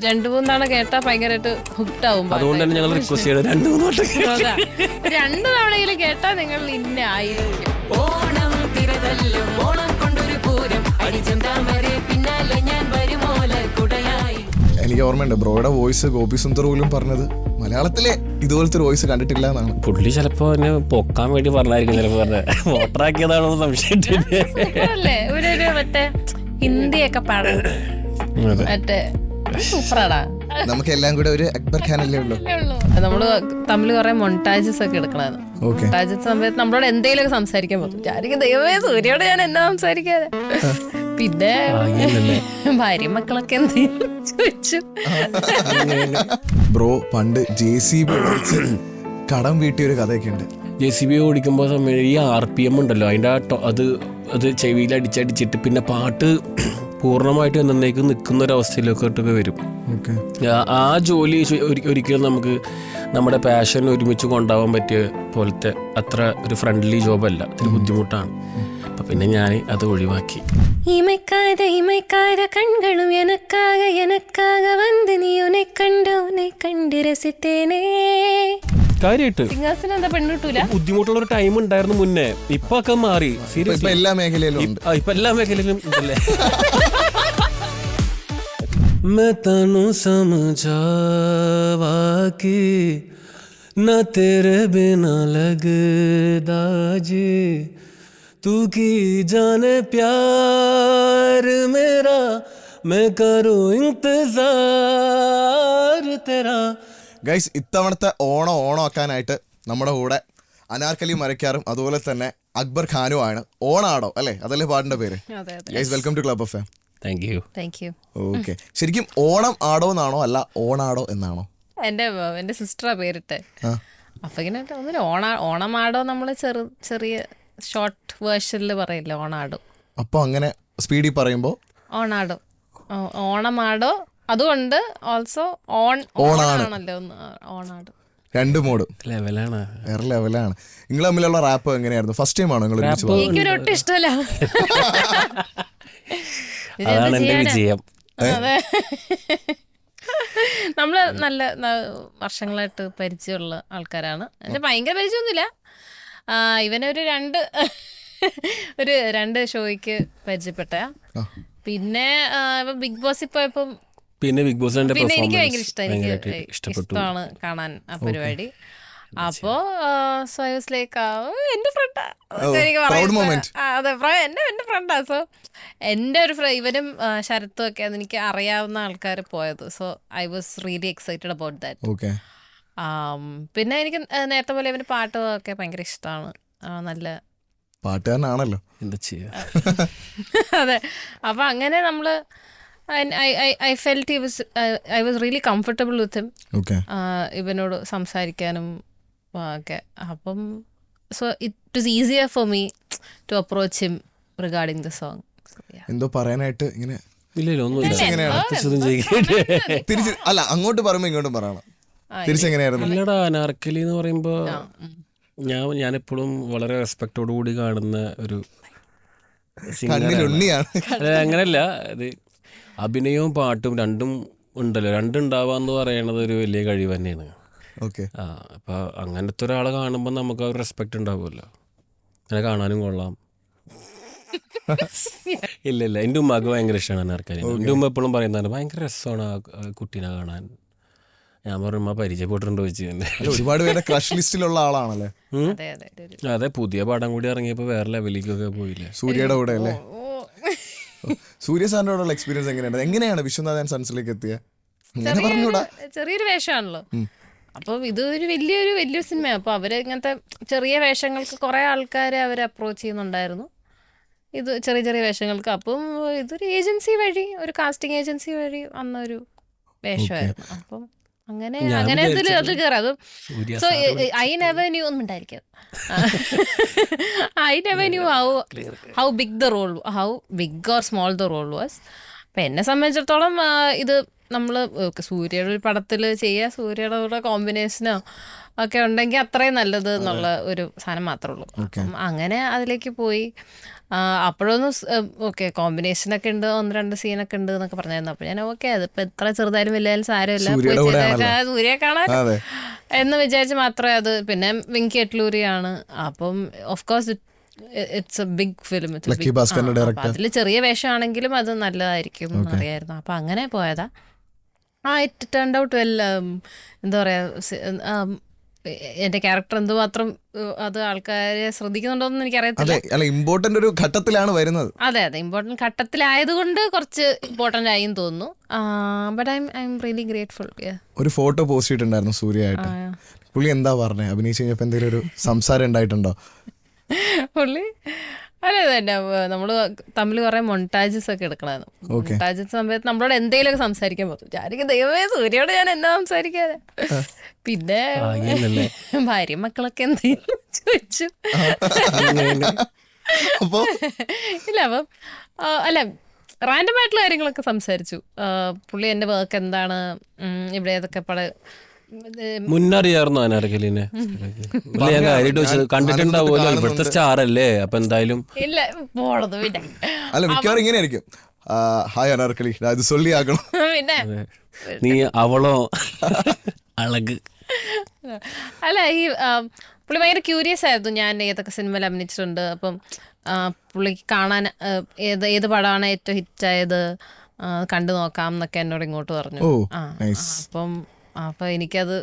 2-3 തവണ കേട്ടാ ഭയങ്കരമായിട്ട് ഹുക്ഡ് ആവും. അതുകൊണ്ട് തന്നെ ഞങ്ങൾ റിക്വസ്റ്റ് ചെയ്യണം 2-3 വട്ടം 2 തവണയിൽ കേട്ടാ നിങ്ങൾ ഇന്ന ആയിരിക്കും. ഓണം തിരതല്ലും ഓണം കൊണ്ടൊരു പൂരം അടിച്ചെന്താമരെ പിന്നാലെ ഞാൻ വരുമോല കുടയായി. എനിക്ക് ഓർമ്മയുണ്ട് ബ്രോയുടെ വോയിസ് ഗോപി സുന്ദർ പോലും പറഞ്ഞത് മലയാളത്തിലെ ഇതുപോലത്തെ ഒരു വോയിസ് കണ്ടിട്ടില്ല എന്നാണ്. പുള്ളി ചിലപ്പോ എന്നെ പൊക്കാൻ വേണ്ടി പറഞ്ഞായിരിക്കും, ചിലപ്പോ വോട്ടറാക്കിയതാണോ സംശയമില്ലേ. ഒരു മറ്റേ ഹിന്ദിയൊക്കെ പാടും മറ്റേ സൂപ്പറാടാ. നമുക്ക് എല്ലാം കൂടെ ഒരു അക്ബർ ഖാൻ അല്ലേ ഉള്ളൂ. നമ്മള് തമ്മിൽ കുറെ മൊണ്ടാജസ് ഒക്കെ എടുക്കണായിരുന്നു. മൊണ്ടാജസ് സമയത്ത് നമ്മളോട് എന്തെങ്കിലുമൊക്കെ സംസാരിക്കാൻ പറ്റും. ഞാനിക്ക് ദൈവമേ സൂര്യോട് ഞാൻ എന്നാ സംസാരിക്കാതെ. പിന്നെ ഭാര്യ മക്കളൊക്കെ എന്തെങ്കിലും ചോദിച്ചു. ബ്രോ പണ്ട് JCB കടം വീട്ടിയൊരു കഥയൊക്കെ ഉണ്ട്. JCB ഓടിക്കുമ്പോൾ സമയം ഈ RPM ഉണ്ടല്ലോ, അതിൻ്റെ അത് ചെവിയിൽ അടിച്ചടിച്ചിട്ട് പിന്നെ പാട്ട് പൂർണ്ണമായിട്ട് എന്നേക്ക് നിൽക്കുന്ന ഒരു അവസ്ഥയിലൊക്കെ വരും. ആ ജോലി ഒരിക്കലും നമുക്ക് നമ്മുടെ പാഷൻ ഒരുമിച്ച് കൊണ്ടുപോകാൻ പറ്റിയ പോലത്തെ അത്ര ഒരു ഫ്രണ്ട്ലി ജോബല്ല, അതൊരു ബുദ്ധിമുട്ടാണ്. അപ്പം പിന്നെ ഞാൻ അത് ഒഴിവാക്കി. കണ്ണുകളും എനക്കാക വന്ന് നീ ഉന്നെ കണ്ട് രസിത്തേനേ. കാര്യമായിട്ട് സിംഗേഴ്സിന് എന്താ പെണ്ണ് കിട്ടൂല, ബുദ്ധിമുട്ടുള്ള ഒരു ടൈം ഉണ്ടായിരുന്നു മുന്നേ. ഇപ്പൊ ഒക്കെ മാറി. സീരിയസ്ലി എല്ലാ മേഖലയിലും ഇപ്പൊ എല്ലാ മേഖലയിലും ഉണ്ടല്ലേ. मैं तनु समझावा कि न तेरे बिना लगदा जी, तू की जाने प्यार मेरा, मैं करूं इंतजार तेरा. ഗൈസ് ഇത്തവണത്തെ ഓണമാക്കാനായിട്ട് നമ്മുടെ കൂടെ അനാർക്കലി മരക്കാറും അതുപോലെ തന്നെ അക്ബർ ഖാനും ആണ്. ഓണാടോ അല്ലേ, അതല്ലേ പാടിന്റെ പേര്. Guys welcome to club FM. Thank you. Okay, ശരിക്കും ഓണം ആടോ എന്നാണോ അല്ല ഓണാടോ എന്നാണോ? എന്റെ സിസ്റ്ററാ പേരിട്ടെ. അപ്പൊ ഇങ്ങനെ ഓണമാടോ നമ്മള് ചെറിയ ഷോർട്ട് വേർഷനിൽ പറയില്ല ഓണാടോ. അപ്പൊ അങ്ങനെ സ്പീഡിൽ പറയുമ്പോ ഓണാടോ, ഓണമാടോ. അതുകൊണ്ട് ഓൾസോ ഓണാണല്ലോ ഓണാടോ. 2 മോഡ് ലെവലാണ്, വേറെ ലെവലാണ്. നിങ്ങൾ തമ്മിലുള്ള റാപ്പ് എങ്ങനെയായിരുന്നു? ഫസ്റ്റ് ടൈം ആണോ നിങ്ങൾ? എനിക്കൊരു ഒട്ടും ഇഷ്ടമല്ല. അതാണ് എന്റെ വിജയം. അതെ, നമ്മള് നല്ല വർഷങ്ങളായിട്ട് പരിചയമുള്ള ആൾക്കാരാണ്. എന്നുവെച്ചാൽ ഭയങ്കര പരിചയമൊന്നുമില്ല. ഇവനൊരു 2 ഷോയ്ക്ക് പരിചയപ്പെട്ട. പിന്നെ ബിഗ് ബോസിൽ പോയപ്പം പിന്നെ ബിഗ് ബോസ് എനിക്ക് ഭയങ്കര ഇഷ്ടമാണ് കാണാൻ ആ പരിപാടി. അപ്പോ എന്റെ ഫ്രണ്ടാ, അതെ എന്റെ ഫ്രണ്ടാ. സോ എന്റെ ഒരു ഇവനും ശരത്തും ഒക്കെ എനിക്ക് അറിയാവുന്ന ആൾക്കാർ പോയത്. So I was really excited about that. പിന്നെ എനിക്ക് നേരത്തെ പോലെ ഇവന് പാട്ടൊക്കെ ഭയങ്കര ഇഷ്ടമാണ്. നല്ല പാട്ടുകാരനാണല്ലോ, എന്താ ചെയ്യാ. അതെ, അപ്പൊ അങ്ങനെ നമ്മള് I felt I was really comfortable with him. ഇവനോട് സംസാരിക്കാനും ഒക്കെ. അപ്പം so it was easier for me to approach him regarding the song. എന്തോ പറയാനായിട്ട് ഇങ്ങനെ തിരിച്ച് അല്ല അങ്ങോട്ട് പറയുമ്പോ ഇങ്ങോട്ടും പറയണം. തിരിച്ചെങ്ങനെയായിരുന്നു? അല്ലടാ, അനാർക്കലി എന്ന് പറയുമ്പോ ഞാനെപ്പോഴും വളരെ റെസ്പെക്റ്റോടു കൂടി കാണുന്ന ഒരു സിംഗറാണ്. അങ്ങനെയല്ല, അത് അഭിനയവും പാട്ടും രണ്ടും ഉണ്ടല്ലോ, രണ്ടുണ്ടാവാന്ന് പറയണത് ഒരു വലിയ കഴിവ് തന്നെയാണ്. അപ്പൊ അങ്ങനത്തെ ഒരാളെ കാണുമ്പോൾ നമുക്ക് ആ ഒരു റെസ്പെക്ട് ഉണ്ടാവുമല്ലോ. അങ്ങനെ കാണാനും കൊള്ളാം. ഇല്ല എൻ്റെ ഉമ്മക്ക് ഭയങ്കര ഇഷ്ടമാണ് അനാർക്കലി. എൻ്റെ ഉമ്മ എപ്പോഴും പറയുന്നതാണ് ഭയങ്കര രസമാണ് ആ കുട്ടീനെ കാണാൻ. ഞാൻ പറഞ്ഞു പരിചയപ്പെട്ടിട്ടുണ്ടോ ചോദിച്ചു. ഒരുപാട് പേരുടെ ക്രഷ് ലിസ്റ്റിലുള്ള ആളാണല്ലേ. അതെ, പുതിയ പടം കൂടി ഇറങ്ങിയപ്പോ വേറെ ലെവലിലേക്കൊക്കെ പോയില്ലേ സൂര്യയുടെ കൂടെ അല്ലേ. സൂര്യ സാറിനോടുള്ള എക്സ്പീരിയൻസ് എങ്ങനെയാണ് വിശ്വനാഥൻ സൺസിലേക്ക് എത്തിയ? ചെറിയൊരു വേഷമാണല്ലോ. അപ്പൊ ഇതൊരു വലിയൊരു സിനിമയാണ്. അപ്പൊ അവര് ഇങ്ങനത്തെ ചെറിയ വേഷങ്ങൾക്ക് കുറെ ആൾക്കാരെ അവരെ അപ്രോച്ച് ചെയ്യുന്നുണ്ടായിരുന്നു. ഇത് ചെറിയ വേഷങ്ങൾക്ക്. അപ്പം ഇതൊരു ഏജൻസി വഴി, ഒരു കാസ്റ്റിംഗ് ഏജൻസി വഴി വന്ന ഒരു വേഷമായിരുന്നു. അപ്പം അങ്ങനെ അതിൽ കയറാം. സോ ഐ നെവർ ന്യൂ ഒന്നും ഉണ്ടായിരിക്കും. I never knew how big or small the role was. അപ്പം എന്നെ സംബന്ധിച്ചിടത്തോളം ഇത് നമ്മൾ സൂര്യയുടെ ഒരു പടത്തിൽ ചെയ്യുക, സൂര്യയുടെ കൂടെ കോമ്പിനേഷനോ ഒക്കെ ഉണ്ടെങ്കിൽ അത്രയും നല്ലത് എന്നുള്ള ഒരു സാധനം മാത്രമേ ഉള്ളൂ. അപ്പം അങ്ങനെ അതിലേക്ക് പോയി. അപ്പോഴൊന്നും ഓക്കെ കോമ്പിനേഷനൊക്കെ ഉണ്ട്, 1-2 സീനൊക്കെ ഉണ്ട് എന്നൊക്കെ പറഞ്ഞായിരുന്നു. അപ്പോൾ ഞാൻ ഓക്കെ അതിപ്പോൾ എത്ര ചെറുതായാലും വലുതായാലും സാരമില്ല, സൂര്യ കാണാൻ എന്ന് വിചാരിച്ച് മാത്രമേ അത്. പിന്നെ വെങ്കി അട്ലൂരിയാണ്. അപ്പം of course it's a big film. അതിൽ ചെറിയ വേഷമാണെങ്കിലും അത് നല്ലതായിരിക്കും എന്നറിയായിരുന്നു. അപ്പം അങ്ങനെ പോയതാ. It turned out well. എന്താ പറയുക, എന്റെ ക്യാരക്ടർ എന്തുമാത്രം അത് ആൾക്കാരെ ശ്രദ്ധിക്കുന്നുണ്ടോന്ന് എനിക്കറിയത്തില്ല. ഇമ്പോർട്ടന്റ് ഒരു ഘട്ടത്തിലാണ് വരുന്നത്. അതെ, ഇമ്പോർട്ടന്റ് ഘട്ടത്തിലായതുകൊണ്ട് കുറച്ച് ഇമ്പോർട്ടന്റ് ആയി തോന്നുന്നു. But I am really grateful. ഒരു ഫോട്ടോ പോസ്റ്റ് ചെയ്തിട്ടുണ്ടായിരുന്നു സൂര്യയായിട്ട്. പുള്ളി എന്താ പറഞ്ഞത്? അഭിനയിച്ച് കഴിഞ്ഞപ്പോൾ എന്തെങ്കിലും ഒരു സംസാരം ഉണ്ടായിട്ടുണ്ടോ? പുള്ളി അല്ലേ തന്നെ നമ്മള് തമ്മിൽ കുറെ മൊണ്ടാജസ് ഒക്കെ എടുക്കണമായിരുന്നു. മൊണ്ടാജസ് സമയത്ത് നമ്മളോട് എന്തെങ്കിലും ഒക്കെ സംസാരിക്കാൻ പറ്റും. ഞാനിക്ക് ദൈവമേ സൂര്യയോട് ഞാൻ എന്താ സംസാരിക്കാതെ. പിന്നെ ഭാര്യ മക്കളൊക്കെ എന്തെങ്കിലും ചോദിച്ചു. ഇല്ല അപ്പം അല്ല റാൻഡം ആയിട്ടുള്ള കാര്യങ്ങളൊക്കെ സംസാരിച്ചു. പുള്ളി എൻ്റെ വർക്ക് എന്താണ്, ഇവിടെ ഏതൊക്കെ മുന്നറിയായിരുന്നു അനാർക്കലിനെ. കണ്ടിട്ടുണ്ടാവുമല്ലോ, ഇവിടുത്തെ സ്റ്റാർ അല്ലേ, അപ്പൊ എന്തായാലും ഇല്ല പോണത്. പിന്നെ അല്ല മിക്കവാറും ഇങ്ങനെയായിരിക്കും, ഹായ് അനാർക്കലി ഇത് സൊല്ലി ആക്കണം. പിന്നെ നീ അവളോ അളക്. അല്ല ഈ പുള്ളി ഭയങ്കര ക്യൂരിയസ് ആയിരുന്നു ഞാൻ ഏതൊക്കെ സിനിമയിൽ അഭിനയിച്ചിട്ടുണ്ട്. അപ്പം പുള്ളിക്ക് കാണാൻ ഏത് പടമാണ് ഏറ്റവും ഹിറ്റായത് കണ്ടു നോക്കാം എന്നൊക്കെ എന്നോട് ഇങ്ങോട്ട് പറഞ്ഞു. അപ്പം എനിക്കത്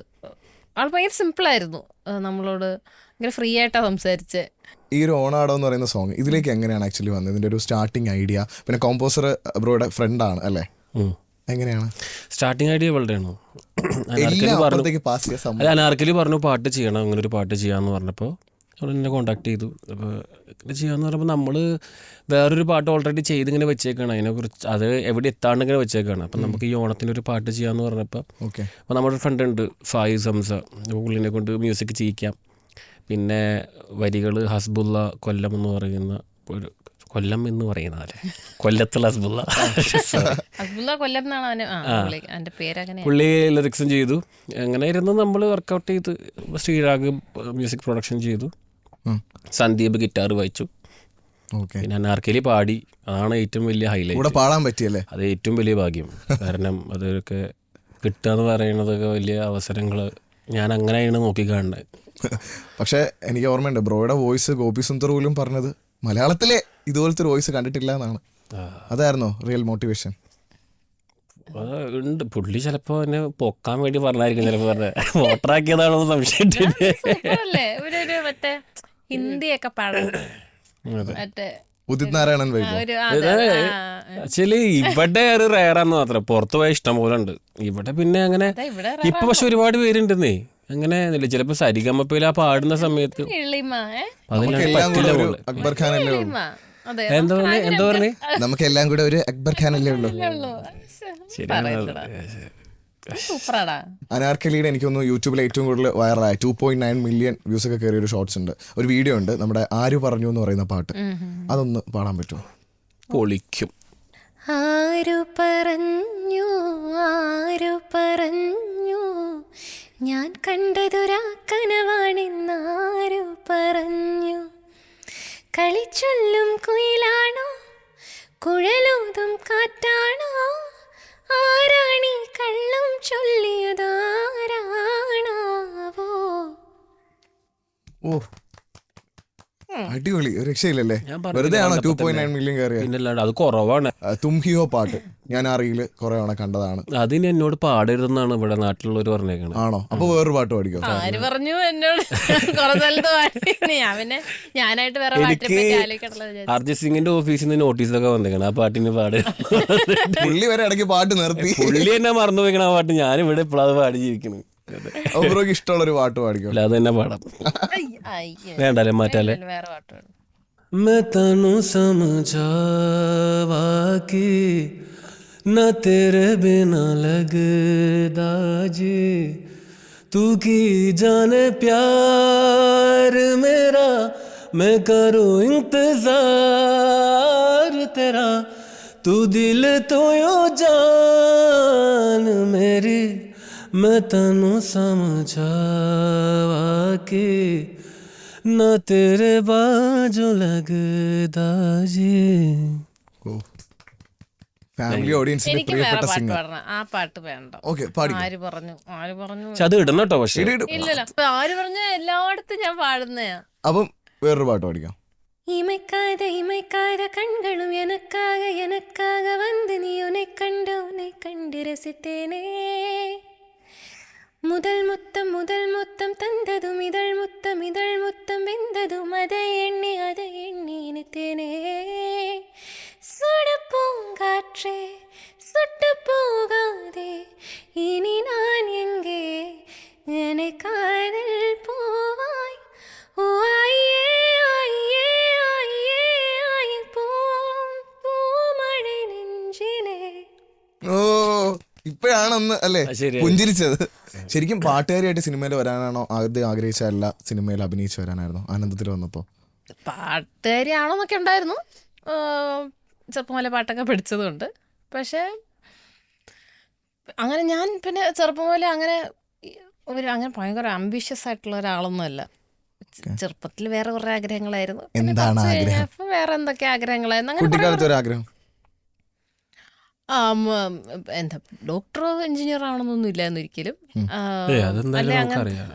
ആൾ ഭയങ്കര സിമ്പിളായിരുന്നു, നമ്മളോട് ഭയങ്കര ഫ്രീ ആയിട്ടാണ് സംസാരിച്ചത്. ഈ ഒരു ഓണാടോ എന്ന് പറയുന്ന സോങ് ഇതിലേക്ക് എങ്ങനെയാണ് ആക്ച്വലി വന്നത്? ഇതിൻ്റെ ഒരു സ്റ്റാർട്ടിങ് ഐഡിയ, പിന്നെ കോമ്പോസർ ബ്രോയുടെ ഫ്രണ്ടാണ് അല്ലേ, എങ്ങനെയാണ് സ്റ്റാർട്ടിങ് ഐഡിയ? വളരെയാണോ അനാർക്കലി പറഞ്ഞു പാട്ട് ചെയ്യണം, അങ്ങനെ ഒരു പാട്ട് ചെയ്യാമെന്ന് പറഞ്ഞപ്പോൾ അവൾ എന്നെ കോൺടാക്ട് ചെയ്തു. അപ്പോൾ ഇങ്ങനെ ചെയ്യാമെന്ന് പറഞ്ഞപ്പോൾ നമ്മൾ വേറൊരു പാട്ട് ഓൾറെഡി ചെയ്തിങ്ങനെ വെച്ചേക്കാണ്, അതിനെക്കുറിച്ച് അത് എവിടെ എത്താണ്ട് ഇങ്ങനെ വെച്ചേക്കാണ്. അപ്പം നമുക്ക് ഈ ഓണത്തിനൊരു പാട്ട് ചെയ്യാമെന്ന് പറഞ്ഞപ്പോൾ അപ്പോൾ നമ്മുടെ ഫ്രണ്ട് ഉണ്ട് ഫായിസ് ഹംസ, പുള്ളിനെ കൊണ്ട് മ്യൂസിക് ചെയ്യിക്കാം. പിന്നെ വരികൾ ഹസ്ബുള്ള കൊല്ലം എന്ന് പറയുന്ന ഒരു കൊല്ലം എന്ന് പറയുന്നതല്ലേ, കൊല്ലത്തുള്ള ഹസ്ബുള്ള പുള്ളി ലിറിക്സും ചെയ്തു. അങ്ങനെ ഇരുന്ന് നമ്മൾ വർക്കൗട്ട് ചെയ്ത് ശ്രീരാഗ് മ്യൂസിക് പ്രൊഡക്ഷൻ ചെയ്തു, സന്ദീപ് ഗിറ്റാർ വായിച്ചു, പിന്നെ അനാർക്കലി പാടി. അതാണ് ഏറ്റവും വലിയ ഹൈലൈറ്റ്. പാടാൻ പറ്റിയല്ലേ, അത് ഏറ്റവും വലിയ ഭാഗ്യം. കാരണം അതൊക്കെ കിട്ടുക എന്ന് പറയുന്നതൊക്കെ വലിയ അവസരങ്ങൾ ഞാൻ അങ്ങനെയാണ് നോക്കിക്കാണുന്നത്. പക്ഷെ എനിക്ക് ഓർമ്മയുണ്ട് ബ്രോയുടെ വോയിസ് ഗോപി സുന്ദർ പോലും പറഞ്ഞത് മലയാളത്തിലെ ഇതുപോലത്തെ ഒരു വോയിസ് കണ്ടിട്ടില്ല എന്നാണ്. അതായിരുന്നോ റിയൽ മോട്ടിവേഷൻ? ഉണ്ട്, പുള്ളി ചിലപ്പോ എന്നെ പൊക്കാൻ വേണ്ടി പറഞ്ഞായിരിക്കും, ചിലപ്പോ പറഞ്ഞ വോട്ടറാക്കിയതാണോ സംശയം. ഹിന്ദിയൊക്കെ ഉദിത് നാരായണൻ ആക്ച്വലി ഇവിടെ ഒരു റയറാന്ന് മാത്രം, പുറത്തു പോയ ഇഷ്ടം പോലെ ഉണ്ട്. ഇവിടെ പിന്നെ അങ്ങനെ ഇപ്പൊ പക്ഷെ ഒരുപാട് പേരുണ്ടെന്നേ. അങ്ങനെ ചിലപ്പോ സരിഗമപ്പയിൽ ആ പാടുന്ന സമയത്ത് അക്ബർ ഖാൻ അല്ലേ ഉള്ളൂ. എന്താ പറഞ്ഞേ, നമുക്ക് എല്ലാം കൂടെ ഒരു അക്ബർ ഖാൻ അല്ലേ ഉള്ളൂ. അനാർക്കലിയുടെ എനിക്കൊന്ന് യൂട്യൂബിൽ ഏറ്റവും കൂടുതൽ വൈറലായ 2.9 മില്യൺ വ്യൂസ് ഒക്കെ കയറിയ ഒരു ഷോർട്സ് ഉണ്ട്, ഒരു വീഡിയോ ഉണ്ട്, നമ്മുടെ ആര് പറഞ്ഞു എന്ന് പറയുന്ന പാട്ട്. അതൊന്ന് പാടാൻ പറ്റുമോ? പൊളിക്കും. ആരു പറഞ്ഞു ആരു പറഞ്ഞു ഞാൻ കണ്ടതൊരാ കനവാണെന്നാരു പറഞ്ഞു, കളിച്ചൊല്ലും കുയിലാണോ കുഴലൂതും കാറ്റാണോ, ആരാണി കള്ളം ചൊല്ലിയതാരാണാവോ. ഓ അടിപൊളി, ഒരു രക്ഷയില്ലല്ലേ. വെറുതെ ആണോ 2.9 മില്യൺ കയറിയ? അത് കുറവാണ്. തും ഹി ഹോ പാട്ട് ഞാൻ ആ റീല് കുറെ തവണ കണ്ടതാണ്. അതിന് എന്നോട് പാടരുതെന്നാണ് ഇവിടെ നാട്ടിലുള്ളവർ പറഞ്ഞേക്കണം. ആണോ? അപ്പൊ വേറൊരു പാട്ട് പാടിക്കോ. ആര് പറഞ്ഞു എന്നോട്? ഞാനായിട്ട് വേറെ അർജിത് സിംഗിന്റെ ഓഫീസിൽ നിന്ന് നോട്ടീസൊക്കെ വന്നേക്കണം ആ പാട്ടിന് പാട്. പുള്ളി വരെ ഇടയ്ക്ക് പാട്ട് നിർത്തി, പുള്ളി എന്നെ മറന്നു പോയിക്കണ ആ പാട്ട്. ഞാനിവിടെ ഇപ്പോഴത് പാടി ജീവിക്കണം. ബ്രോക്ക് ഇഷ്ടമുള്ളൊരു പാട്ട് പാടിക്കോ. അത് തന്നെ പാടാം, വേണ്ടല്ലേ മാറ്റാലേ. मैं तनु समझावा कि न तेरे बिना लगदा जी, तू की जाने प्यार मेरा, मैं करूं इंतजार तेरा, तू दिल तो यो जान मेरी, मैं तनु समझावा के ना तेरे बाजू लगदा जी. ഫാമിലി ഓഡിയൻസിന്റെ എനിക്ക് വേറെ പ്രിയപ്പെട്ട പാട്ട് സിംഗർ. പാടണം. ആ പാട്ട് വേണ്ട. ഓക്കെ, പാടി. ആര് പറഞ്ഞു? പക്ഷെ അത് ഇടണം കേട്ടോ. പക്ഷേ ഇല്ലല്ല, ആര് പറഞ്ഞു? എല്ലായിടത്തും ഞാൻ പാടുന്നയാ. അപ്പം വേറൊരു പാട്ട് പാടിക്കാം. இமைக்காத இமைக்காத கண்களும் எனக்காக எனக்காக வந்து நீ உன்னை கண்டு ரசித்தேனே. முதல் முத்தம் தந்ததும் இதழ் முத்தம் வெந்ததும் அதை எண்ணி இனித்தேனே. சுட பூங்காற்றே சுட்டு போகாதே இனி நான் எங்கே என்னை காதல் போவாய். ஓ ஐயே ஐயே ஐயே ஐ പൂമഴ നെഞ്ചിലേ. ഓ, ഇപ്പോഴാണൊന്ന് അല്ലേ ശരിയാ. പുഞ്ചിരിച്ചത്. ശരിക്കും പാട്ടുകാരിയായിട്ട് സിനിമയിൽ വരാനാണോ ആദ്യം ആഗ്രഹിച്ച, അല്ല സിനിമയിൽ അഭിനയിച്ചു വരാനായിരുന്നോ ആനന്ദത്തിൽ വന്നപ്പോ? പാട്ടുകാരിയാണോന്നൊക്കെ ഉണ്ടായിരുന്നു. ചെറുപ്പം മുതലേ പാട്ടൊക്കെ പഠിച്ചതുകൊണ്ട്. പക്ഷേ അങ്ങനെ ഞാൻ പിന്നെ ചെറുപ്പം മുതലേ അങ്ങനെ ഭയങ്കര ആംബിഷ്യസ് ആയിട്ടുള്ള ഒരാളൊന്നുമല്ല. ചെറുപ്പത്തിൽ വേറെ കുറെ ആഗ്രഹങ്ങളായിരുന്നു. പിന്നെ എന്താണ് കുറച്ച് ആഗ്രഹം? കഴിഞ്ഞപ്പോ വേറെ എന്തൊക്കെ ആഗ്രഹങ്ങളായിരുന്നു. അങ്ങനെ കുട്ടിക്കാലത്ത് ഒരു ആഗ്രഹം? എന്താ ഡോക്ടറോ എഞ്ചിനീയർ ആവണമെന്നൊന്നും ഇല്ലായിരുന്നു ഒരിക്കലും. അതെന്തായാലും അല്ലെ നമുക്കറിയാം.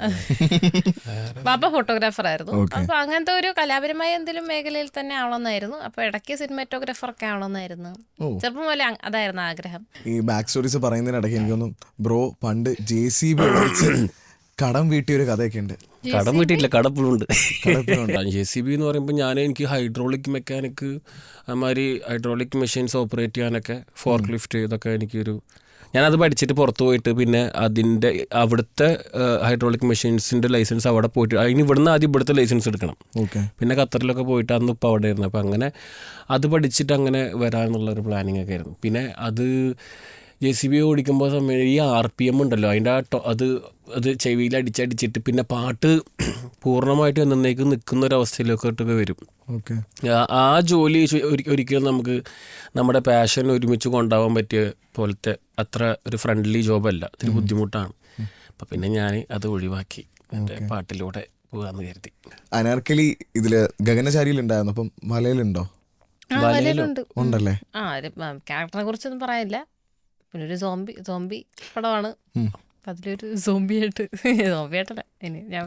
ബാബ ഫോട്ടോഗ്രാഫർ ആയിരുന്നു. അപ്പൊ അങ്ങനത്തെ ഒരു കലാപരമായ എന്തെങ്കിലും മേഖലയിൽ തന്നെ ആവണമെന്നായിരുന്നു. അപ്പൊ ഇടയ്ക്ക് സിനിമാറ്റോഗ്രാഫർ ഒക്കെ ആവണമെന്നായിരുന്നു. ചെറുപ്പം പോലെ അതായിരുന്നു ആഗ്രഹം. ഈ ബാക്ക് സ്റ്റോറീസ് പറയുന്നതിനിടയ്ക്ക് എനിക്കൊന്നും ബ്രോ പണ്ട് JCB ഉപയോഗിച്ച് കടം വീട്ടിയ ഒരു കഥയൊക്കെ ഉണ്ട്. കടം വീട്ടിയില്ല, കടപ്പുഴുണ്ട്. JCB എന്ന് പറയുമ്പോൾ എനിക്ക് ഹൈഡ്രോളിക് മെക്കാനിക്, അമാതിരി ഹൈഡ്രോളിക് മെഷീൻസ് ഓപ്പറേറ്റ് ചെയ്യാനൊക്കെ, ഫോർക്ക് ലിഫ്റ്റ് ഇതൊക്കെ ഞാനത് പഠിച്ചിട്ട് പുറത്ത് പോയിട്ട് പിന്നെ അവിടുത്തെ ഹൈഡ്രോളിക് മെഷീൻസിൻ്റെ ലൈസൻസ് അവിടെ പോയിട്ട് അതിന് ഇവിടുന്ന് ആദ്യം ഇവിടുത്തെ ലൈസൻസ് എടുക്കണം. പിന്നെ ഖത്തറിലൊക്കെ പോയിട്ട് അന്ന് ഇപ്പോൾ അവിടെ ആയിരുന്നു. അപ്പം അങ്ങനെ അത് പഠിച്ചിട്ട് അങ്ങനെ വരാമെന്നുള്ളൊരു പ്ലാനിങ് ഒക്കെ ആയിരുന്നു. പിന്നെ അത് JCB ഓടിക്കുമ്പോൾ സമയം ഈ RPM ഉണ്ടല്ലോ, അതിൻ്റെ അത് ചെവിയിൽ അടിച്ചടിച്ചിട്ട് പിന്നെ പാട്ട് പൂർണ്ണമായിട്ട് എന്നേക്ക് നിൽക്കുന്നൊരവസ്ഥയിലൊക്കെ വരും. ആ ജോലി ഒരിക്കലും നമുക്ക് നമ്മുടെ പാഷൻ ഒരുമിച്ച് കൊണ്ടുപോകാൻ പറ്റിയ പോലത്തെ അത്ര ഒരു ഫ്രണ്ട്ലി ജോബല്ല, ഇത്തിരി ബുദ്ധിമുട്ടാണ്. അപ്പം പിന്നെ ഞാൻ അത് ഒഴിവാക്കി എൻ്റെ പാട്ടിലൂടെ പോകാമെന്ന് കരുതി. അനാർക്കലി ഇതില് ഗഗനചാരിയിലുണ്ടായിരുന്നു, അപ്പം മലയിലുണ്ടോ? ഉണ്ടല്ലേ. ക്യാരക്ടറിനെ കുറിച്ചൊന്നും പറയാനില്ല. പിന്നെ ഒരു സോംബി പടമാണ്. അതിലൊരു സോംബിയായിട്ടല്ല ഇനി ഞാൻ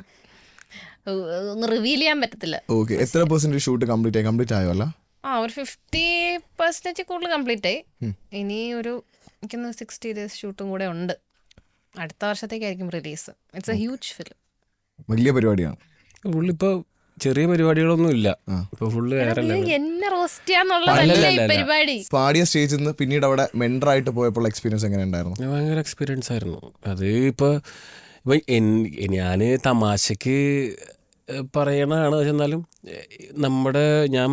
ഒന്ന് റിവീൽ ചെയ്യാൻ പറ്റത്തില്ല. ഓക്കെ, എത്ര പെർസെന്റ് ഷൂട്ട് കംപ്ലീറ്റ് ആയോ? അല്ല, ഒരു 50% കൂടുതൽ കംപ്ലീറ്റ് ആയി. ഇനി എനിക്കൊന്ന് 60 days ഷൂട്ടും കൂടെ ഉണ്ട്. അടുത്ത വർഷത്തേക്കായിരിക്കും release. It's a huge film. വലിയ പരിപാടിയാണ്. ഉള്ളിപ്പോൾ ചെറിയ പരിപാടികളൊന്നും ഇല്ല. ഇപ്പൊ ഫുള്ള് എന്നെ റോസ്റ്റ് ചെയ്യാന്നുള്ളതല്ല ഈ പരിപാടി. പാടിയ സ്റ്റേജിൽ നിന്ന് പിന്നീട് അവിടെ മെൻഡറായിട്ട് പോയപ്പോൾ എക്സ്പീരിയൻസ് എങ്ങനെ ഉണ്ടായിരുന്നു? ഭയങ്കര എക്സ്പീരിയൻസ് ആയിരുന്നു. അത് ഇപ്പൊ ഞാൻ തമാശക്ക് പറയണതാണ്. എന്നാലും ഞാൻ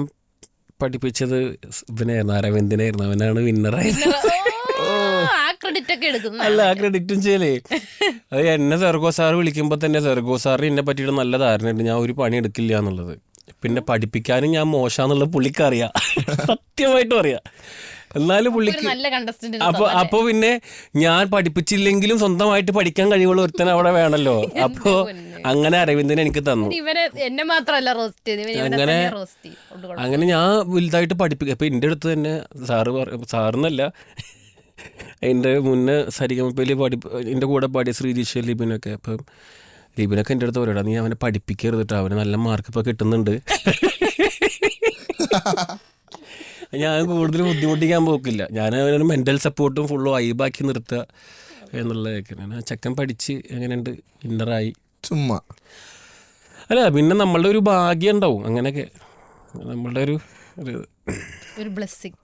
പഠിപ്പിച്ചത് ഇവനായിരുന്നു, അരവിന്ദനായിരുന്നു. അവനാണ് വിന്നറായത്. അല്ല, ആ ക്രെഡിറ്റും ചെയ്യലേ. അത് എന്നെ സെർഗോ സാർ വിളിക്കുമ്പോൾ തന്നെ സെർഗോ സാറിന് എന്നെ പറ്റിയിട്ട് നല്ല ധാരണയുണ്ട്, ഞാൻ ഒരു പണി എടുക്കില്ല എന്നുള്ളത്. പിന്നെ പഠിപ്പിക്കാനും ഞാൻ മോശാന്നുള്ള പുള്ളിക്ക് അറിയാം, സത്യമായിട്ടും അറിയാം. എന്നാലും പുള്ളിക്ക് അപ്പോൾ പിന്നെ ഞാൻ പഠിപ്പിച്ചില്ലെങ്കിലും സ്വന്തമായിട്ട് പഠിക്കാൻ കഴിവുള്ള ഒരുത്തൻ അവിടെ വേണമല്ലോ. അപ്പോൾ അങ്ങനെ അരവിന്ദൻ എനിക്ക് തന്നു. അങ്ങനെ ഞാൻ വലുതായിട്ട് പഠിപ്പിക്കുക. അപ്പം എൻ്റെ അടുത്ത് തന്നെ സാറെന്നല്ല, എൻ്റെ മുന്നേ സരിഗമപ്പയിൽ എൻ്റെ കൂടെ പാടിയ ശ്രീജിഷ ലിബിനൊക്കെ. അപ്പം ലിബിനൊക്കെ എൻ്റെ അടുത്ത് പറയടാ, നീ അവനെ പഠിപ്പിക്കരുത് കേട്ടോ, അവന് നല്ല മാർക്ക് ഇപ്പോൾ കിട്ടുന്നുണ്ട്. ഞാൻ കൂടുതൽ ബുദ്ധിമുട്ടിക്കാൻ പോക്കില്ല. ഞാൻ അവനൊരു മെൻ്റൽ സപ്പോർട്ടും ഫുള്ള് വൈബാക്കി നിർത്തുക എന്നുള്ളതൊക്കെ. ചെക്കൻ പഠിച്ച് എങ്ങനെയുണ്ട്, ഇന്നറായി. ചുമ്മാ അല്ല, പിന്നെ നമ്മളുടെ ഒരു ഭാഗ്യം ഉണ്ടാവും. അങ്ങനെയൊക്കെ നമ്മളുടെ ഒരു ബ്ലെസ്സിങ്.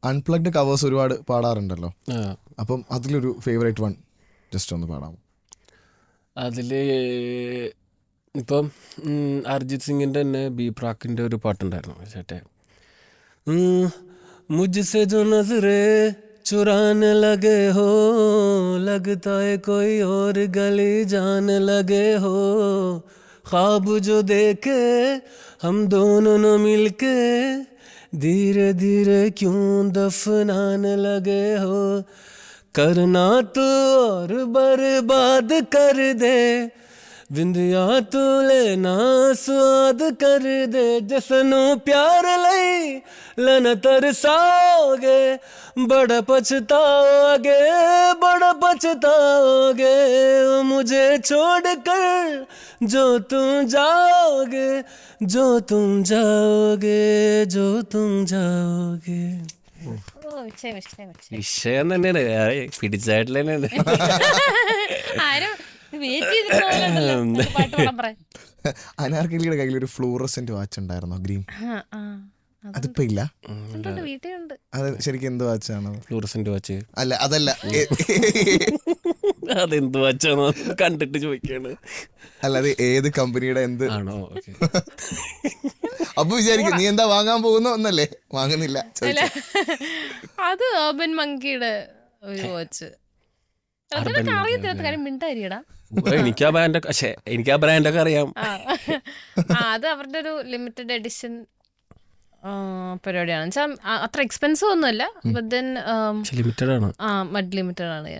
അൺപ്ലഗ്ഡ് കവേഴ്സ് ഒരുപാട് പാടാറുണ്ടല്ലോ. അപ്പം അതിലൊരു ഫേവറേറ്റ് വൺ ജസ്റ്റ് ഒന്ന് പാടാമോ? അതിൽ ഇപ്പം അരിജിത് സിംഗിൻ്റെ തന്നെ ബി പ്രാക്കിൻ്റെ ഒരു പാട്ടുണ്ടായിരുന്നു ചേട്ടേ. മുജ്സെ ജോ നസറേ ചുരാനെ ലഗേ ഹോ ലഗ്താ ഹൈ കോയി ഓർ ഗലി ജാനെ ലഗേ ഹോ ഖ്വാബ് ജോ ദേഖേ ഹം ദോനോं ने മിൽകേ धीरे धीरे क्यों दफनाने लगे हो करना तू और बर्बाद कर दे बिंदिया तू लेना स्वाद कर दे जसनू प्यार लई लन तरसाओगे बड़ा पछताओगे मुझे छोड़ कर जो तुम जाओगे ഓ വിഷയം വിഷയം തന്നെയാണ് പിടിച്ചായിട്ടില്ല തന്നെയാണ് ആരും വെയിറ്റ് ചെയ്തിട്ടുണ്ടല്ലോ പാട്ട് പാടാൻ പറയാൻ. അനാർക്കലിയുടെ കയ്യിൽ ഒരു ഫ്ലൂറസെന്റ് വാച്ച് ഉണ്ടായിരുന്നോ, ഗ്രീൻ? അതിപ്പോ ഇല്ല. ഉണ്ട്, വീട്ടിലുണ്ട്. അത് ശരിക്കും എന്ത് വാച്ചാണ്? ഫ്ലൂറസെന്റ് വാച്ച് അല്ല, അതല്ല. അതെന്ത് വാച്ചാണോ കണ്ടിട്ട് ചോദിക്കാണ്. അല്ല, അത് ഏത് കമ്പനിയുടെ എന്ത് ആണോ? അപ്പൊ വിചാരിക്കും നീ എന്താ വാങ്ങാൻ പോകുന്ന ഒന്നല്ലേ, വാങ്ങുന്നില്ല. അല്ല, അത് അർബൻ മങ്കിയുടെ ഒരു വാച്ച്. അറിയത്തില്ലാത്ത കാര്യം മിണ്ടായിരിക്കടാ. എനിക്ക് ആ ബ്രാൻഡൊക്കെ അറിയാം. അത് അവരുടെ ഒരു ലിമിറ്റഡ് എഡിഷൻ പരിപാടിയാണ്. വെച്ചാൽ അത്ര എക്സ്പെൻസീവ് ഒന്നുമല്ല, ബട്ട് ദെൻ ലിമിറ്റഡ് ആണ്. മഡ് ലിമിറ്റഡ് ആണ്.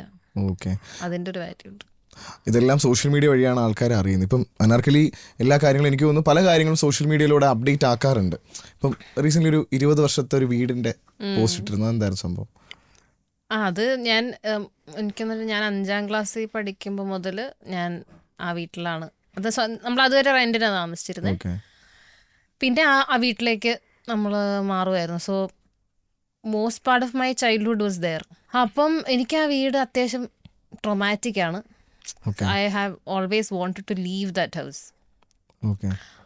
ഓക്കെ, അതിന്റെ ഒരു വാല്യൂ ഉണ്ട്. ഇതെല്ലാം സോഷ്യൽ മീഡിയ വഴിയാണ് ആൾക്കാർ അറിയുന്നത്. ഇപ്പം അനാർക്കലി എല്ലാ കാര്യങ്ങളും എനിക്ക് തോന്നുന്നു പല കാര്യങ്ങളും സോഷ്യൽ മീഡിയയിലൂടെ അപ്ഡേറ്റ് ആക്കാറുണ്ട്. ഇപ്പം റീസെന്റ് ഒരു 20 വർഷത്തെ ഒരു വീടിന്റെ പോസ്റ്റ് ഇട്ടിരുന്നത് എന്തായിരുന്നു സംഭവം? അത് എനിക്കൊന്നും ഞാൻ 5ാം ക്ലാസ്സിൽ പഠിക്കുമ്പോൾ മുതൽ ഞാൻ ആ വീട്ടിലാണ്. അത് നമ്മൾ അതുവരെ റെന്റിനാണ് താമസിച്ചിരുന്നത്. പിന്നെ ആ വീട്ടിലേക്ക് നമ്മൾ മാറുമായിരുന്നു. So most part of my childhood was there. അപ്പം എനിക്ക് ആ വീട് അത്യാവശ്യം ട്രോമാറ്റിക് ആണ്. I have always wanted to leave that house.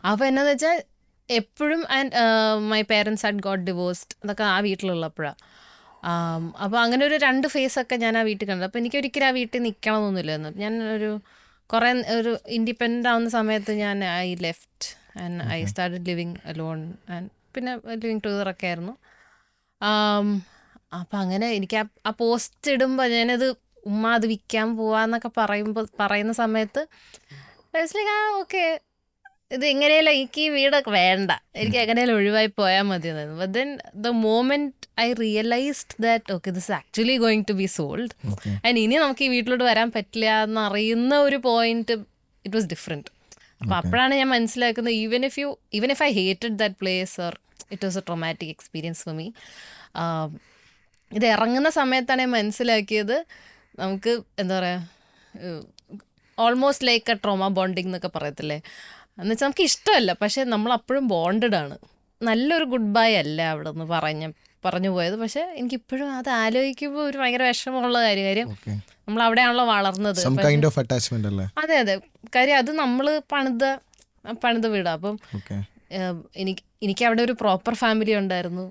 അപ്പോൾ എന്നാന്ന് വെച്ചാൽ എപ്പോഴും my parents had got divorced. അതൊക്കെ ആ വീട്ടിലുള്ളപ്പോഴാണ്. അപ്പോൾ അങ്ങനെ ഒരു 2 ഫേസൊക്കെ ഞാൻ ആ വീട്ടിൽ കണ്ടത്. അപ്പോൾ എനിക്ക് ഒരിക്കലും ആ വീട്ടിൽ നിൽക്കണമെന്നൊന്നുമില്ലായിരുന്നു. ഞാൻ ഒരു ഇൻഡിപെൻഡൻ്റ് ആവുന്ന സമയത്ത് ഞാൻ I left and I started living alone and പിന്നെ ലിവിങ് ടുഗദറൊക്കെ ആയിരുന്നു. അപ്പം അങ്ങനെ എനിക്ക് ആ പോസ്റ്റ് ഇടുമ്പോൾ ഞാനത് ഉമ്മ അത് വിൽക്കാൻ പോവാന്നൊക്കെ പറയുന്ന സമയത്ത് ഓക്കെ, ഇത് എങ്ങനെയല്ല എനിക്ക് ഈ വീടൊക്കെ വേണ്ട, എനിക്ക് എങ്ങനെയാലും ഒഴിവായി പോയാൽ മതി എന്നായിരുന്നു. But then the moment I realised that okay this is going to be sold and ഇനി നമുക്ക് ഈ വീട്ടിലോട്ട് വരാൻ പറ്റില്ല എന്നറിയുന്ന ഒരു പോയിന്റ് ഇറ്റ് വാസ് ഡിഫറെൻറ്റ്. അപ്പോൾ അപ്പോഴാണ് ഞാൻ മനസ്സിലാക്കുന്നത് even if I hated that place or it was A traumatic experience for me. ഇത് ഇറങ്ങുന്ന സമയത്താണ് ഞാൻ മനസ്സിലാക്കിയത് നമുക്ക് എന്താ പറയുക, almost like A trauma bonding എന്നൊക്കെ പറയത്തില്ലേ, എന്നുവെച്ചാൽ നമുക്ക് ഇഷ്ടമല്ല, പക്ഷെ നമ്മളപ്പോഴും ബോണ്ടഡ് ആണ്. നല്ലൊരു ഗുഡ് ബൈ അല്ല അവിടെ നിന്ന് പറഞ്ഞു പോയത്. പക്ഷെ എനിക്കിപ്പോഴും അത് ആലോചിക്കുമ്പോൾ ഒരു ഭയങ്കര വിഷമമുള്ള കാര്യം നമ്മൾ അവിടെയാണല്ലോ വളർന്നത്. അതെ അതെ, കാര്യം അത് നമ്മൾ പണിത വീടാണ്. അപ്പം എനിക്ക് അവിടെ ഒരു പ്രോപ്പർ ഫാമിലി ഉണ്ടായിരുന്നു,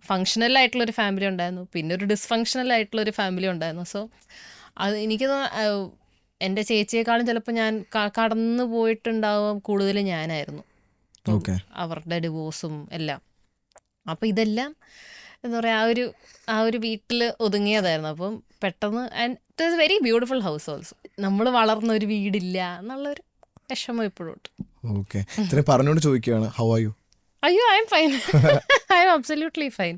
ഫങ്ഷണൽ ആയിട്ടുള്ളൊരു ഫാമിലി ഉണ്ടായിരുന്നു, പിന്നെ ഒരു ഡിസ്ഫങ്ഷണൽ ആയിട്ടുള്ളൊരു ഫാമിലി ഉണ്ടായിരുന്നു. സോ അത് എനിക്ക് എൻ്റെ ചേച്ചിയെക്കാളും ചിലപ്പോൾ ഞാൻ കടന്നു പോയിട്ടുണ്ടാവും കൂടുതൽ ഞാനായിരുന്നു, അവരുടെ ഡിവോഴ്സും എല്ലാം. അപ്പോൾ ഇതെല്ലാം എന്താ പറയുക ആ ഒരു വീട്ടിൽ ഒതുങ്ങിയതായിരുന്നു. അപ്പം പെട്ടെന്ന് and it was very beautiful house also. നമ്മൾ വളർന്ന ഒരു വീടില്ല എന്നുള്ളൊരു വിഷമം ഇപ്പോഴും ഉണ്ട്. പറഞ്ഞോണ്ട് ചോദിക്കുകയാണ്, ഹൗ ആർ യു? അയ്യോ, I am fine, I M absolutely fine.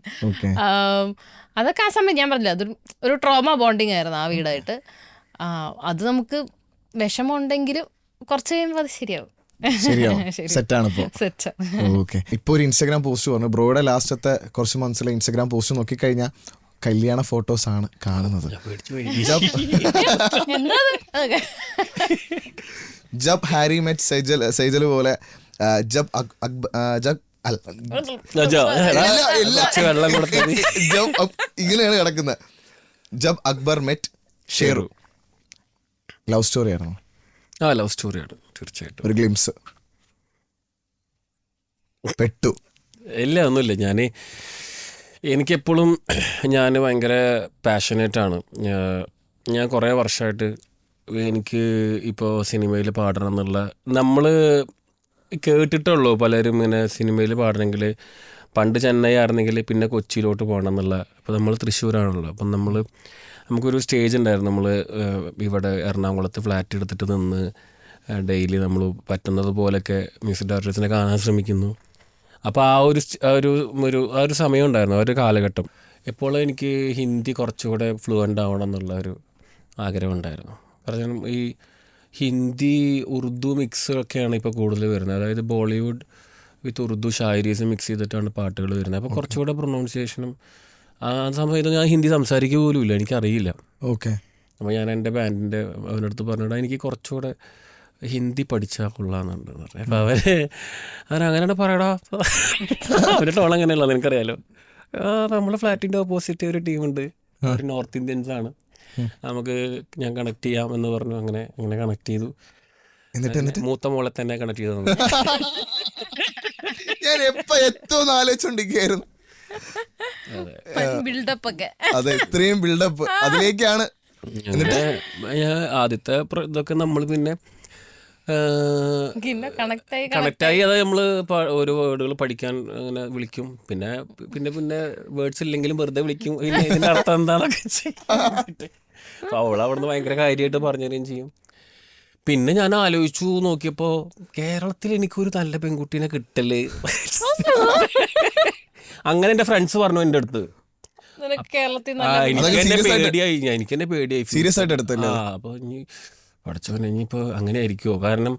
അതൊക്കെ ആ സമയം ഞാൻ പറഞ്ഞില്ല, ഒരു ട്രോമ ബോണ്ടിങ് ആയിരുന്നു ആ വീടായിട്ട്. അത് നമുക്ക് വിഷമം ഉണ്ടെങ്കിലും കുറച്ച് കഴിയുമ്പോൾ അത് ശരിയാവും. ഇപ്പൊ ഒരു ഇൻസ്റ്റാഗ്രാം പോസ്റ്റ് പറഞ്ഞു, ബ്രോയുടെ ലാസ്റ്റത്തെ കുറച്ച് മന്ത്സിലെ ഇൻസ്റ്റാഗ്രാം പോസ്റ്റ് നോക്കിക്കഴിഞ്ഞാൽ കല്യാണ ഫോട്ടോസ് ആണ് കാണുന്നത്. ജബ് ഹാരി മെറ്റ് സെയ്ജൽ പോലെ ഇങ്ങനെയാണ് കിടക്കുന്നത്. ജബ് അക്ബർ മെറ്റ് ഷേറു. ലവ് സ്റ്റോറി ആയിരുന്നു. ലവ് സ്റ്റോറിയാണ് തീർച്ചയായിട്ടും. ഒരു ഗ്ലിംസ് പെട്ടു. ഇല്ല, ഒന്നുമില്ല. എനിക്കെപ്പോഴും ഞാൻ ഭയങ്കര പാഷനേറ്റാണ്. ഞാൻ കുറേ വർഷമായിട്ട് എനിക്ക് ഇപ്പോൾ സിനിമയിൽ പാടണം എന്നുള്ള, നമ്മൾ കേട്ടിട്ടുള്ളൂ പലരും ഇങ്ങനെ സിനിമയിൽ പാടണമെങ്കിൽ പണ്ട് ചെന്നൈ ആയിരുന്നെങ്കിൽ പിന്നെ കൊച്ചിയിലോട്ട് പോകണം എന്നുള്ള. അപ്പോൾ നമ്മൾ തൃശ്ശൂരാണല്ലോ, അപ്പം നമുക്കൊരു സ്റ്റേജ് ഉണ്ടായിരുന്നു. നമ്മൾ ഇവിടെ എറണാകുളത്ത് ഫ്ലാറ്റ് എടുത്തിട്ട് നിന്ന് ഡെയിലി നമ്മൾ പറ്റുന്നത് പോലെയൊക്കെ മ്യൂസിക് ഡയറക്ടേഴ്സിനെ കാണാൻ ശ്രമിക്കുന്നു. അപ്പോൾ ആ ഒരു സമയം ഉണ്ടായിരുന്നു, ആ ഒരു കാലഘട്ടം. എപ്പോഴും എനിക്ക് ഹിന്ദി കുറച്ചുകൂടെ ഫ്ലുവൻ്റ് ആവണം എന്നുള്ള ഒരു ആഗ്രഹം ഉണ്ടായിരുന്നു. കാരണം ഈ ഹിന്ദി ഉറുദു മിക്സ് ഒക്കെയാണ് ഇപ്പോൾ കൂടുതൽ വരുന്നത്. അതായത് ബോളിവുഡ് വിത്ത് ഉറുദു ഷായരീസ് മിക്സ് ചെയ്തിട്ടാണ് പാട്ടുകൾ വരുന്നത്. അപ്പോൾ കുറച്ചുകൂടെ പ്രൊനൗൺസിയേഷനും ആ സമയത്ത് ഞാൻ ഹിന്ദി സംസാരിക്കുക പോലും ഇല്ല, എനിക്കറിയില്ല. ഓക്കെ. അപ്പോൾ ഞാൻ എൻ്റെ ബാൻഡിൻ്റെ അവനടുത്ത് പറഞ്ഞിട്ട് എനിക്ക് കുറച്ചുകൂടെ ഹിന്ദി പഠിച്ചാൽ കൊള്ളാമെന്നുണ്ട് പറഞ്ഞു. അപ്പോൾ അവരങ്ങനെയാണ് പറയടാ. അവരുടെ ടോൺ അങ്ങനെയല്ല, നിനക്കറിയാലോ. നമ്മുടെ ഫ്ലാറ്റിൻ്റെ ഓപ്പോസിറ്റ് ഒരു ടീമുണ്ട്, ഒരു നോർത്ത് ഇന്ത്യൻസ് ആണ്, നമുക്ക് ഞാൻ കണക്ട് ചെയ്യാം എന്ന് പറഞ്ഞു. അങ്ങനെ കണക്ട് ചെയ്തു. എന്നിട്ട് മൂത്ത മോളെ തന്നെ കണക്ട് ചെയ്തു. ഞാൻ എപ്പോ എത്തോന്ന് ആലോചിച്ചോണ്ടിരിക്കുകയായിരുന്നു. ബിൽഡപ്പ് ഒക്കെ അതെ, ഇത്രയും ബിൽഡപ്പ് അതിലേക്കാണ്. എന്നിട്ട് ആദ്യത്തെ ഇതൊക്കെ നമ്മൾ പിന്നെ കണക്റ്റായി. അത് നമ്മൾ ഓരോ വേർഡുകൾ പഠിക്കാൻ അങ്ങനെ വിളിക്കും. പിന്നെ പിന്നെ പിന്നെ വേർഡ്സ് ഇല്ലെങ്കിലും വെറുതെ വിളിക്കും. പിന്നെ ഇതിൻ്റെ അർത്ഥം എന്താണെന്നൊക്കെ ചെയ്യും. അപ്പോൾ അവൾ അവിടുന്ന് ഭയങ്കര കാര്യമായിട്ട് പറഞ്ഞു തരികയും ചെയ്യും. പിന്നെ ഞാൻ ആലോചിച്ചു നോക്കിയപ്പോൾ കേരളത്തിൽ എനിക്കൊരു നല്ല പെൺകുട്ടീനെ കിട്ടല്. അങ്ങനെ എൻ്റെ ഫ്രണ്ട്സ് പറഞ്ഞു എൻ്റെ അടുത്ത്. എനിക്കെന്നെ പേടിയായി സീരിയസ് ആയിട്ട് എടുത്തല്ലേ? അപ്പോൾ ഇനി പഠിച്ചവനെ ഇനിയിപ്പോൾ അങ്ങനെ ആയിരിക്കുമോ? കാരണം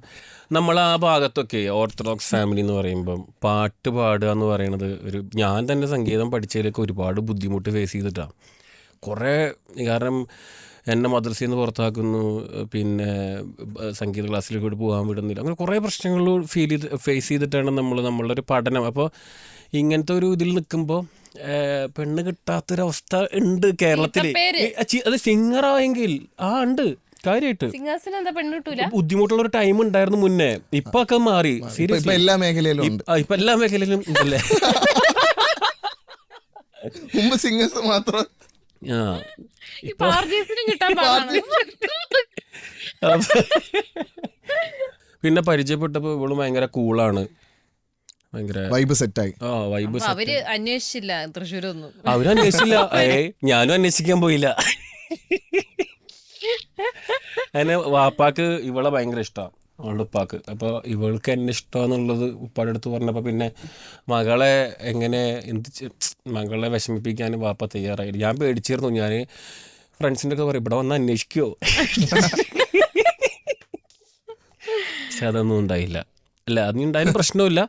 നമ്മൾ ആ ഭാഗത്തൊക്കെ ഓർത്തഡോക്സ് ഫാമിലി എന്ന് പറയുമ്പം പാട്ട് പാടുക എന്ന് പറയുന്നത് ഞാൻ തന്നെ സംഗീതം പഠിച്ചതിലൊക്കെ ഒരുപാട് ബുദ്ധിമുട്ട് ഫേസ് ചെയ്തിട്ടാണ്. കുറേ കാരണം എന്നെ മദ്രസയിൽ നിന്ന് പുറത്താക്കുന്നു, പിന്നെ സംഗീത ക്ലാസ്സിലേക്ക് പോകാൻ വിടുന്നില്ല, അങ്ങനെ കുറേ പ്രശ്നങ്ങൾ ഫേസ് ചെയ്തിട്ടാണ് നമ്മളുടെ ഒരു പഠനം. അപ്പോൾ ഇങ്ങനത്തെ ഒരു ഇതിൽ നിൽക്കുമ്പോൾ പെണ്ണ് കിട്ടാത്തൊരവസ്ഥ ഉണ്ട് കേരളത്തിൽ. അത് സിംഗറായെങ്കിൽ ഉണ്ട് കാര്യമായിട്ട് ബുദ്ധിമുട്ടുള്ള ഒരു ടൈം ഉണ്ടായിരുന്നു മുന്നേ. ഇപ്പൊ ഒക്കെ മാറി. സീരിയസ്ലി എല്ലാ മേഖലയിലും ഇപ്പൊ എല്ലാ മേഖലയിലും ഉണ്ടല്ലേ. മുമ്പ് സിംഗേഴ്സ് മാത്രം. പിന്നെ പരിചയപ്പെട്ടപ്പോ ഇവള് ഭയങ്കര കൂളാണ്, ഭയങ്കര വൈബ് സെറ്റായി. വൈബ് അവര് അന്വേഷിച്ചില്ല തൃശ്ശൂരൊന്നും. അവരും അന്വേഷിച്ചില്ല, ഞാനും അന്വേഷിക്കാൻ പോയില്ല. അതിന് വാപ്പാക്ക് ഇവളെ ഭയങ്കര ഇഷ്ടമാണ്, അവളുടെ ഉപ്പാക്ക്. അപ്പോൾ ഇവൾക്ക് എന്നെ ഇഷ്ടമാണെന്നുള്ളത് ഉപ്പാടെ അടുത്ത് പറഞ്ഞപ്പോൾ പിന്നെ മകളെ എങ്ങനെ മകളെ വിഷമിപ്പിക്കാൻ വാപ്പ തയ്യാറായില്ല. ഞാൻ പേടിച്ചിരുന്നു. ഞാൻ ഫ്രണ്ട്സിൻ്റെ ഒക്കെ പറയും ഇവിടെ വന്ന് അന്വേഷിക്കുമോ, പക്ഷെ അതൊന്നും ഉണ്ടായില്ല. അല്ല അതുണ്ടായാലും പ്രശ്നമില്ല.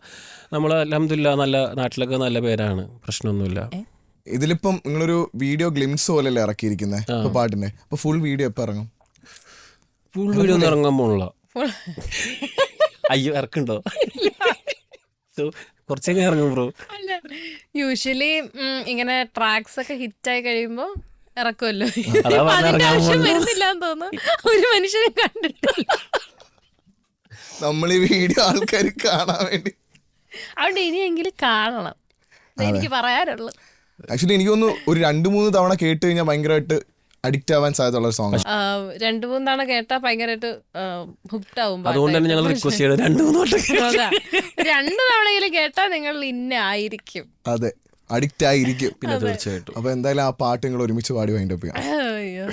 നമ്മൾ അൽഹംദുലില്ലാ നല്ല നാട്ടിലൊക്കെ നല്ല പേരാണ്, പ്രശ്നമൊന്നുമില്ല. ഇതിലിപ്പം നിങ്ങളൊരു വീഡിയോ ഗ്ലിംസ് പോലെയല്ലേ ഇറക്കിയിരിക്കുന്നത് പാട്ടിന്റെ? അപ്പൊ ഫുൾ വീഡിയോ എപ്പോൾ ഇറങ്ങും? ഫുൾ വീഡിയോ ഒന്നും ഇറങ്ങാൻ പോണില്ല. അയ്യോ ഇറക്കുണ്ടോ? കുറച്ചൊക്കെ ഇറങ്ങും ബ്രോ. യൂഷ്വലി ഇങ്ങനെ ട്രാക്സ് ഒക്കെ ഹിറ്റായി കഴിയുമ്പോ ഇറക്കുമല്ലോ. തോന്നുന്നു ഒരു മനുഷ്യനെ കണ്ടിട്ടില്ല. നമ്മൾ ഈ വീഡിയോ ആൾക്കാർ കാണാൻ വേണ്ടി, അതുകൊണ്ട് ഇനിയെങ്കിലും കാണണം, എനിക്ക് പറയാനുള്ളത്. ആക്ച്വലി എനിക്ക് തോന്നുന്നു ഒരു 2-3 തവണ കേട്ട് കഴിഞ്ഞാൽ ഭയങ്കരമായിട്ട് അഡിക്റ്റ് ആവാൻ സാധ്യതയുള്ള സോങ്. 2-3 തവണ കേട്ടാ ഭയങ്കരമായിട്ട് ഹുക്ഡ് ആവും. അതുകൊണ്ടാണ് ഞങ്ങൾ റിക്വസ്റ്റ് ചെയ്തത് 2 തവണയെങ്കിലും കേട്ടാ നിങ്ങൾ ആയിരിക്കും. അതെ, അഡിക്റ്റ് ആയിരിക്കും. പിന്നെ തീർച്ചയായിട്ടും. അപ്പൊ എന്തായാലും ആ പാട്ട് നിങ്ങൾ ഒരുമിച്ച് പാടി വൈൻഡ് അപ്പ് ചെയ്യാം.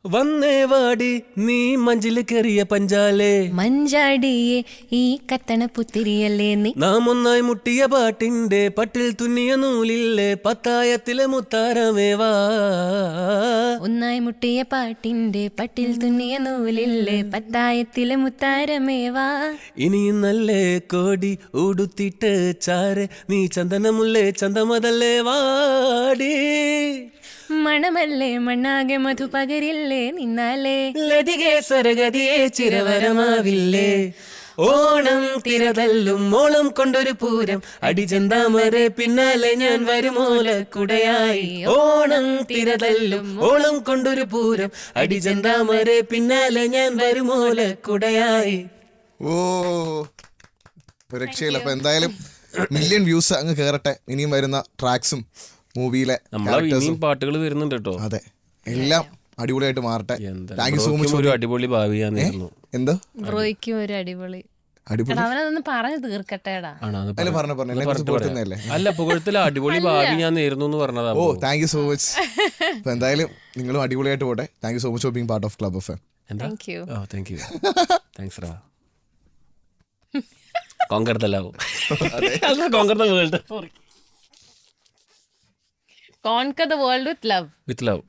വന്നേ വാടി നീ മഞ്ചില് കയറിയ പഞ്ചാലേ മഞ്ചാടിയെ ഈ കത്തണ പുത്തിരിയല്ലേ നീ, നാം ഒന്നായി മുട്ടിയ പാട്ടിന്റെ പട്ടിൽ തുന്നിയ നൂലില്ലേ പത്തായത്തിലെ മുത്താരമേവാ, ഒന്നായി മുട്ടിയ പാട്ടിന്റെ പട്ടിൽ തുന്നിയ നൂലില്ലേ പത്തായത്തിലെ മുത്താരമേവാ, ഇനിയും നല്ലേ കോടി ഉടുത്തിട്ട് ചാരെ നീ ചന്ദനമുല്ലേ ചന്തമതല്ലേ വാടി, മണമല്ലേ മണ്ണാകെ മധു പകരില്ലേ നിന്നാലേ ലതികെ സ്വരഗതിയെ ചിരവരമാവില്ലേ, ഓണം തിരതല്ലും മോളം കൊണ്ടൊരു പൂരം അടിചന്താമരെ പിന്നാലെ ഞാൻ വരുമോല കുടയായി, ഓണം തിരതല്ലും ഓളം കൊണ്ടൊരു പൂരം അടിചന്താമരെ പിന്നാലെ ഞാൻ വരുമോല കുടയായി. ഓ രക്ഷയില്ല. അപ്പൊ എന്തായാലും മില്യൺ വ്യൂസ് അങ്ങ് കേറട്ടെ. ഇനിയും വരുന്ന ട്രാക്സും മൂവിയിലെ പാട്ടുകൾ വരുന്നുണ്ട് കേട്ടോ. അതെ, എല്ലാം അടിപൊളിയായിട്ട് മാറട്ടെ. Thank you so much. ഒരു അടിപൊളി ഭാവിയായിരുന്നു. എന്തോ ബ്രോയ്ക്കും ഒരു അടിപൊളി അവനതൊന്ന് പറഞ്ഞു തീർക്കട്ടേടാ. അല്ല പുകഴത്തില് അടിപൊളി ഭാവി ഞാൻ നേരുന്നു എന്ന് പറഞ്ഞതാ. Oh thank you so much. അപ്പൊ എന്തായാലും നിങ്ങളും അടിപൊളിയായിട്ട് പോട്ടെ. Thank you so much for being part of club FM. Thanks റാ. Conquer the love, conquer the world. Conquer the world with love. With love.